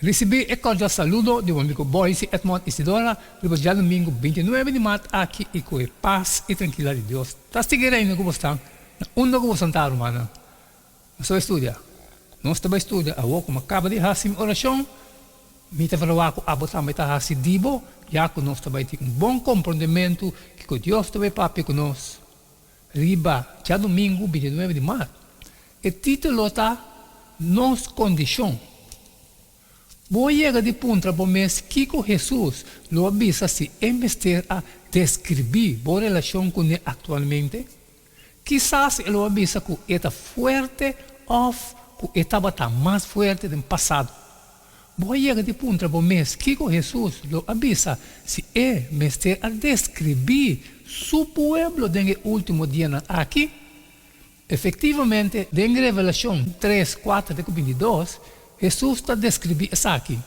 Recebi e cordial saludo de um amigo Boyce Edmond Isidora, no dia domingo 29 de março, aqui e com a paz e tranquilidade de Deus. Está seguindo aí no que você onde você está, romana? Você estuda. Nós também estuda. A como acaba de fazer oração, me está falando que a botar me está fazendo dibo, já que nós também temos bom compreendimento que Deus também papi conosco. Riba, dia domingo 29 de março. O título está Nos Condição. Vou chegar de ponto para mês que Jesus lo avisa se investir a descrever a relação com ele atualmente. Quizás ele avisa que está forte ou que estava mais forte do passado. Vou chegar de ponto para mês que Jesus lo avisa se investir a descrever seu povo no último dia aqui. Efectivamente, em Revelação 3, 4, 22, Jesus está descrevendo isso aqui.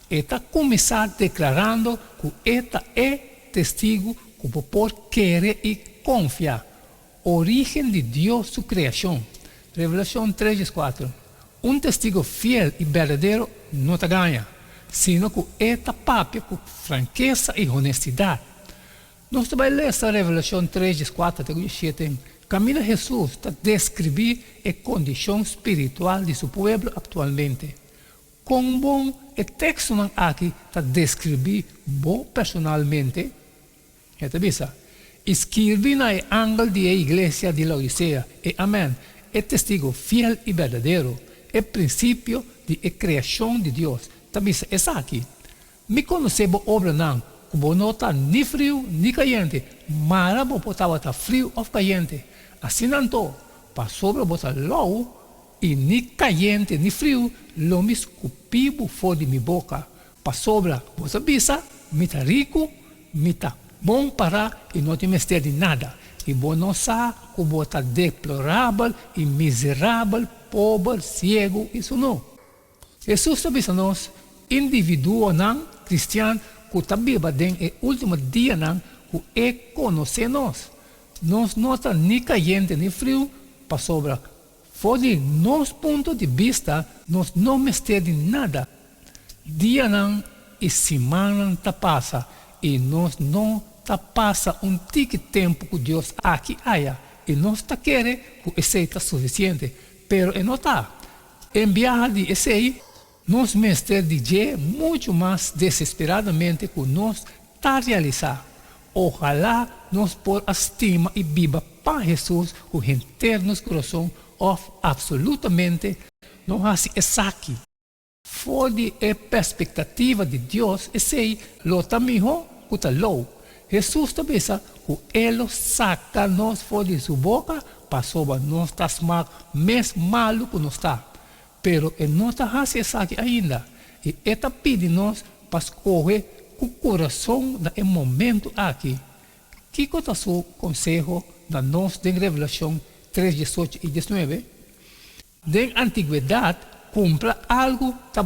Ele está começando declarando que ele é testigo que o povo quer e confiar. Origem de Deus, sua criação. Revelação 3, 4. Um testigo fiel e verdadeiro não te ganha, sino que ele está papia com franqueza e honestidade. Nós também lemos essa Revelação 3, 4, 7. Camino Jesus está descrevendo a condição espiritual de seu povo atualmente. Com bom, o texto aqui está descrevendo bom personalmente. Está vendo? Escreve na ângelo da igreja de Laodicea. E amém. É testigo fiel e verdadeiro. É princípio de criação de Deus. Está vendo? É aqui. Me conhecemos obra não. Como não está nem frio nem quente. Mas não pode estar frio ou quente. Assim não estou. Para sobre botar low. E nem quente, nem frio, lo me escupibo fora de minha boca. Para sobra, você bisa, me está rico, me está bom para e não te mestre de nada. E você não sabe que você está deplorável e miserável, pobre, cego, isso não. Jesus está dizendo, indivíduo não, cristiano, que está vivo no último dia não, que é conhecer nós. Nós não está nem quente, nem frio, para sobra. Fora nosso ponto de vista, nós não mestre de nada. Dia não e semana tá passa e nós não tá passa tique tempo que Deus aqui haya e nós tá querendo que esse está suficiente, pero não tá. Enviar de esse nós mestre de muito mais desesperadamente que nós tá realizar. Ojalá nós por estima e viva para Jesus com internos coração absolutamente não há isso aqui. Fora da perspectiva de Deus, esse lo também que está low. Jesus também sabe que ele saca nós fora de sua boca para sobre nós estar mais malo que nós está. Pero ele não está fazendo isso aqui ainda. E ele está pedindo nós para escolher o coração no momento aqui. Que é o seu conselho da nós em Revelação 3, 18 e 19, de antiguidade, compra algo que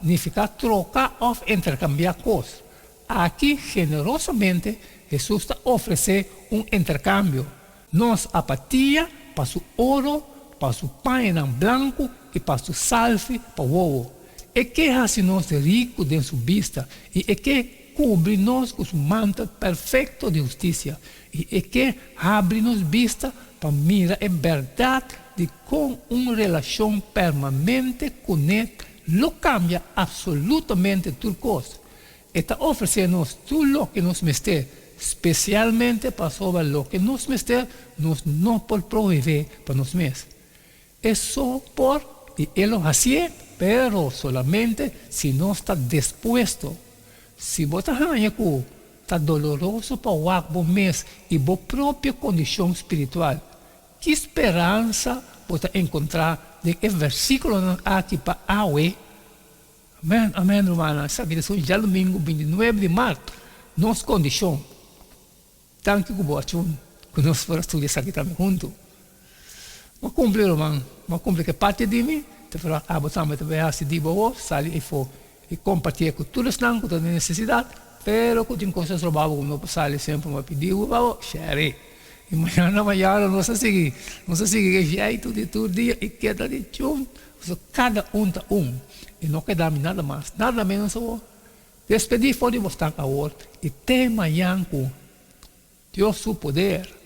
significa trocar ou intercambiar coisas. Aqui, generosamente, Jesus está oferecendo intercâmbio. Nós apatia para o ouro, para o pão branco e para o salve para o ovo. E que faz nós ricos de sua vista e que cobre nós com o manto perfeito de justiça e que abre nos vista para mirar a verdade de com uma relação permanente com ele, lo cambia absolutamente tudo coisa. Está oferecendo tudo o que nos mestre, especialmente para sobre o que nos mestre, nós não podemos prover para nós mesmos. É só por, e ele lo hace, pero solamente se não está disposto. Se você está doloroso para o mês e a própria condição espiritual, que esperança você encontrar de versículo aqui para Aue? Amém, amém, irmã. Sabe, isso já domingo 29 de março, nossa condição. Tanto que boa chun, que nós fomos estudar isso aqui também junto. Mas cumpre, irmão, mas cumpre que parte de mim, te fala, você também vai se dibo, sali e for e compartilhar com todos que têm necessidade, pero que tem coisas roubadas, não sali sempre me pedir, share. Y mañana no se sigue que jeito de todo dia e queda de chum. Cada tá e não queda nada mais, nada menos o despedir fora de você agora e tem amanhã com Deus seu poder.